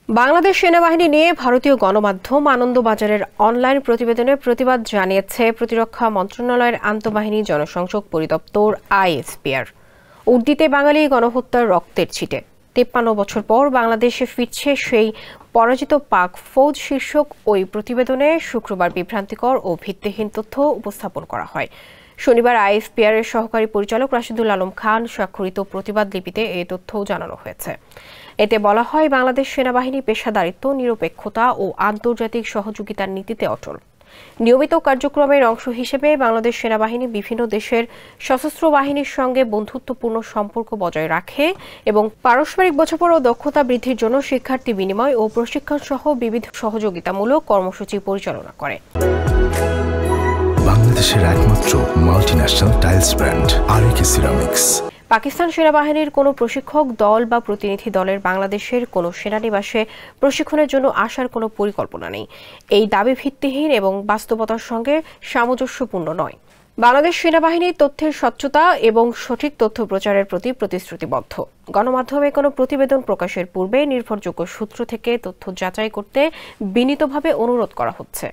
বাংলাদেশ সেনাবাহিনী নিয়ে ভারতীয় গণমাধ্যম আনন্দবাজারের অনলাইন প্রতিবেদনে প্রতিবাদ জানিয়েছে প্রতিরক্ষা মন্ত্রণালয়ের আন্তঃবাহিনী জনসংযোগ পরিদপ্তর আইএসপিআর। উর্দিতে বাঙালি গণহত্যার রক্তের ছিটে ৫৩ বছর পর বাংলাদেশে ফিরছে সেই পরাজিত পাক ফৌজ শীর্ষক ওই প্রতিবেদনে শুক্রবার বিভ্রান্তিকর ও ভিত্তিহীন তথ্য উপস্থাপন করা হয়। শনিবার আইএসপিআর এর সহকারী পরিচালক রাশিদুল আলম খান স্বাক্ষরিত প্রতিবাদ লিপিতে এই তথ্য জানানো হয়েছে। এতে বলা হয়, বাংলাদেশ সেনাবাহিনী পেশাদারিত্ব, নিরপেক্ষতা ও আন্তর্জাতিক সহযোগিতার নীতিতে অটল। নিয়মিত কার্যক্রমের অংশ হিসেবে বাংলাদেশ সেনাবাহিনী বিভিন্ন দেশের সশস্ত্র বাহিনীর সঙ্গে বন্ধুত্বপূর্ণ সম্পর্ক বজায় রাখে এবং পারস্পরিক বোঝাপড়া ও দক্ষতা বৃদ্ধির জন্য শিক্ষার্থী বিনিময় ও প্রশিক্ষণ সহ বিবিধ সহযোগিতামূলক কর্মসূচি পরিচালনা করে। বাংলাদেশের একমাত্র multinational tiles brand RAK ceramics. Pakistan সেনাবাহিনীর কোনো প্রশিক্ষক দল বা প্রতিনিধি দলের বাংলাদেশের কোনো সেনানিবাসে প্রশিক্ষণের জন্য আসার কোনো পরিকল্পনা নেই। এই দাবি ভিত্তিহীন এবং বাস্তবতার সঙ্গে সামঞ্জস্যপূর্ণ নয়। বাংলাদেশ সেনাবাহিনী তথ্যের স্বচ্ছতা এবং সঠিক তথ্য প্রচারের প্রতি প্রতিশ্রুতিবদ্ধ। গণমাধ্যমে কোনো প্রতিবেদন প্রকাশের পূর্বে নির্ভরযোগ্য সূত্র থেকে তথ্য যাচাই করতে বিনীতভাবে অনুরোধ করা হচ্ছে।